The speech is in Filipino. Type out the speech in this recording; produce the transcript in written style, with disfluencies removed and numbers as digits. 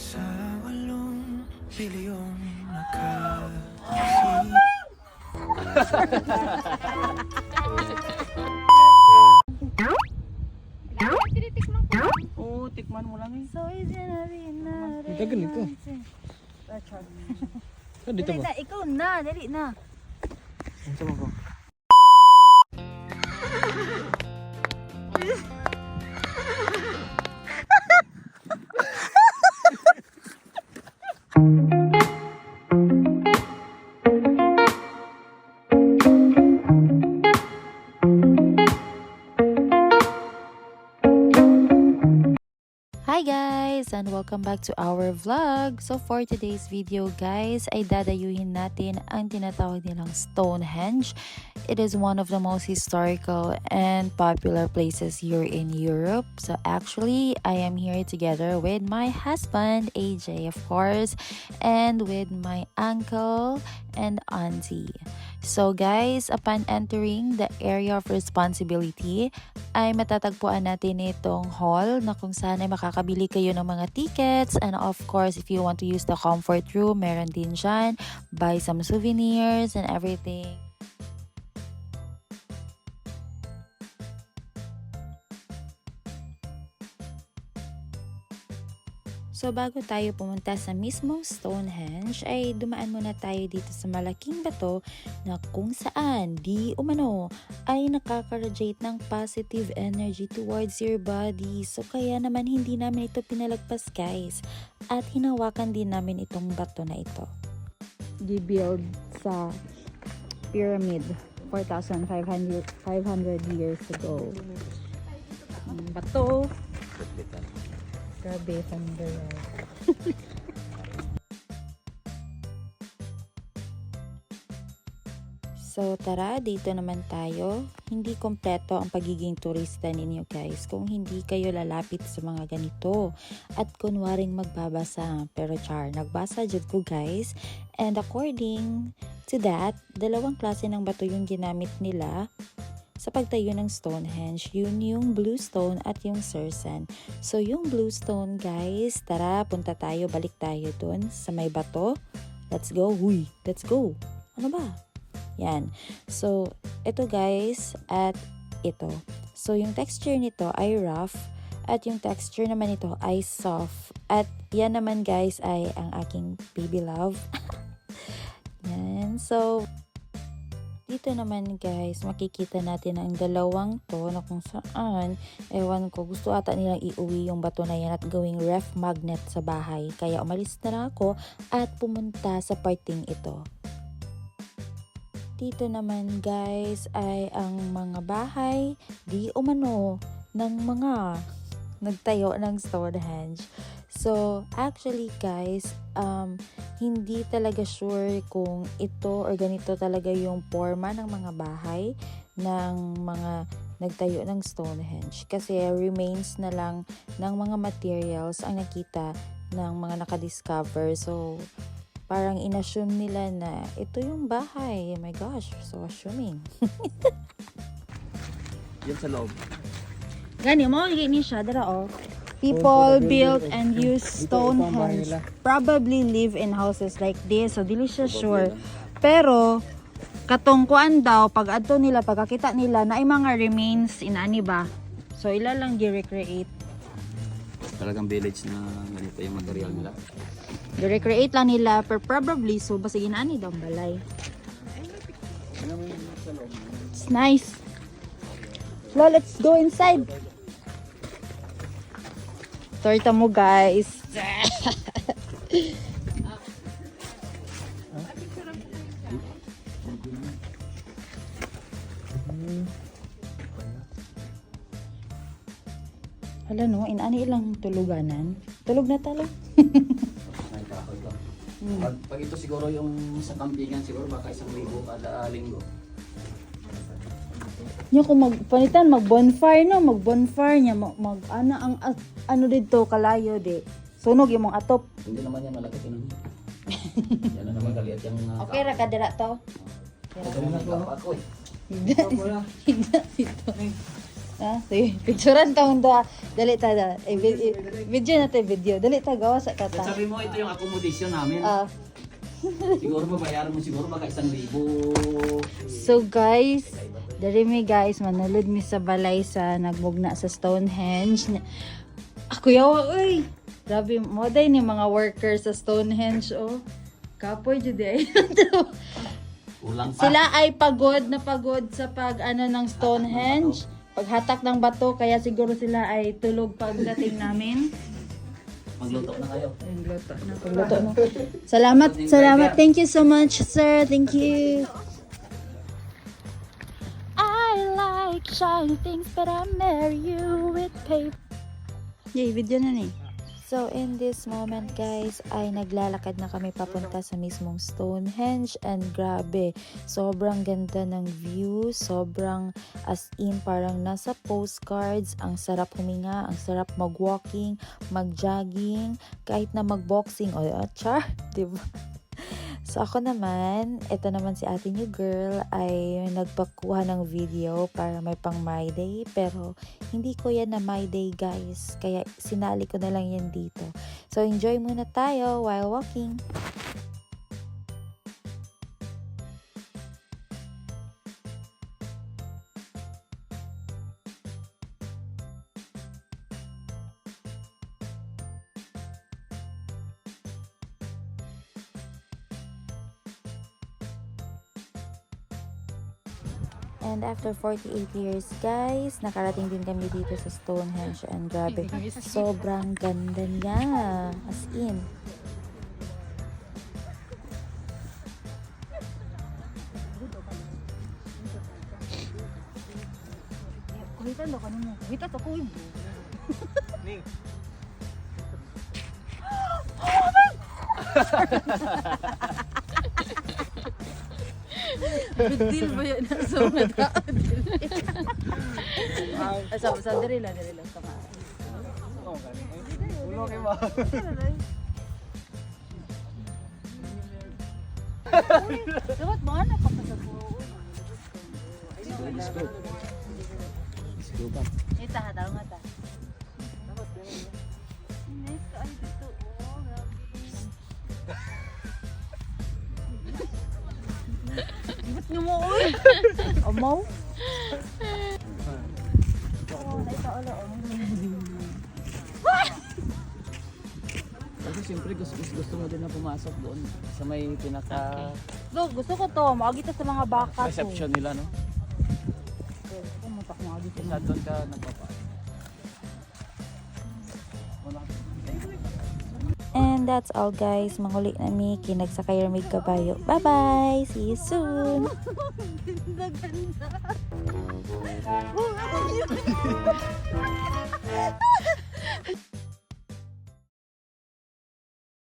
Sa 8 bilyong Tinitikman ko. Oo, tikman mo lang eh. So easy na rin na rin. Ito ganito. Dito Dali ba? na, ikaw na, dali na. Ang sama ko. Hi guys and welcome back to our vlog. So for today's video guys, ay dadayuhin natin ang tinatawag nilang Stonehenge. It is one of the most historical and popular places here in Europe. So actually, I am here together with my husband, AJ of course, and with my uncle and auntie. So guys, upon entering the area of responsibility, ay matatagpuan natin itong hall na kung saan ay makakabili kayo ng mga tickets, and of course, if you want to use the comfort room, meron din dyan, buy some souvenirs and everything. So bago tayo pumunta sa mismong Stonehenge ay dumaan muna tayo dito sa malaking bato na kung saan di umano ay nakaka-radiate ng positive energy towards your body. So kaya naman hindi namin ito pinalagpas guys, at hinawakan din namin itong bato na ito. Gibuild sa pyramid 4,500 years ago. Ang bato. Grabe, thunder. So tara, dito naman tayo. Hindi kompleto ang pagiging turista ninyo guys kung hindi kayo lalapit sa mga ganito at kunwaring magbabasa. Pero char, nagbasa dyan ko guys. And according to that, dalawang klase ng bato yung ginamit nila sa pagtayo ng Stonehenge. Yun yung blue stone at yung Sersan. So yung blue stone guys, tara punta tayo, balik tayo dun sa may bato. Let's go, huy, let's go. Ano ba? Yan. So ito guys at ito. So yung texture nito ay rough at yung texture naman nito ay soft. At yan naman guys ay ang aking baby love. Yan. So dito naman guys, makikita natin ang dalawang to na kung saan, ewan ko, gusto ata nilang iuwi yung bato na yan at gawing ref magnet sa bahay. Kaya umalis na lang ako at pumunta sa parting ito. Dito naman guys ay ang mga bahay di umano ng mga nagtayo ng Stonehenge. So actually guys, hindi talaga sure kung ito or ganito talaga yung forma ng mga bahay ng mga nagtayo ng Stonehenge. Kasi remains na lang ng mga materials ang nakita ng mga nakadiscover. So parang inassume nila na ito yung bahay. Oh my gosh, so assuming. Yan sa loob. Gani mo, gini siya. Dara oh. People built and used Stonehenge. Probably live in houses like this. So, dili siya sure. Pero, katong kuan daw, pag adto nila, pagkakita nila, na ay mga remains inani ba? So, ila lang gi-recreate. Talagang village na ganito yung material nila. Gi-recreate lang nila, pero probably, so, basta inani daw ang balay. It's nice. So, let's go inside. Torta mo guys. Hala no, inani ilang tuluganan. Tulog na talo. Ay, kahoy to. Pag ito siguro yung sa campingan, siguro baka 1,000 kada linggo. Nya kung magpanitan mag-bonfire no, mag-bonfire nya ano ang ano dito kalayo di. Sunog imong atop. Hindi naman yan malaki tinan. Yan na naman kaliat yung Okay ra ka dira to. Ito naman yung kapat ko eh. Higda dito. Ah, sige. Picturean ta undo. Dali ta. Video na tayo video. Dali ta gawa sa Then kata. sabi mo, ito yung accommodation namin. Ah. Siguro mabayaran mo siguro baka 1,000. So guys, dari mi guys, manulod mi sa balay sa nagbugna sa Stonehenge. Ako yawa, uy! Grabe, mo day ni mga workers sa Stonehenge, oh. Kapoy jud ay. Ulang pa. Sila ay pagod na pagod sa pag ano ng Stonehenge. Paghatak ng bato, kaya siguro sila ay tulog pagdating namin. Magluto na kayo. Pagluto na. Salamat, salamat. Thank you so much, sir. Thank you. I like shiny things, but I marry you with paper. Yay, video na ni. So in this moment guys ay naglalakad na kami papunta sa mismong Stonehenge and grabe, sobrang ganda ng view, sobrang as in parang nasa postcards, ang sarap huminga, ang sarap mag-walking, mag-jogging, kahit na mag-boxing, o char, diba? So ako naman, ito naman si ate new girl ay nagpakuha ng video para may pang my day, pero hindi ko yan na my day guys, kaya sinali ko na lang yan dito. So enjoy muna tayo while walking. And after 48 years guys, nakarating din kami dito sa Stonehenge and grabe, sobrang ganda niya, as in. Kulitan daw kanimo. Wita sa kuy. Ning. Bidil ba yan sa mga tao? Sa diri lang sa mga. Ulo kayo ba? Dapat mo ano ka pa sa puro. Let's go. Let's go back. Ita hadaw nga ta. Nice ka ay dito. Ibut nyo mo, uy! Amaw? Kasi siyempre gusto mo din na pumasok doon sa may pinaka So, gusto ko to. Maagita sa mga baka to. reception nila, no? Pumunta ko maagita Sa doon ka nagpapa. And that's all guys, manguli na mi kinagsakay ramig kabayo. Bye bye, see you soon. Ganda.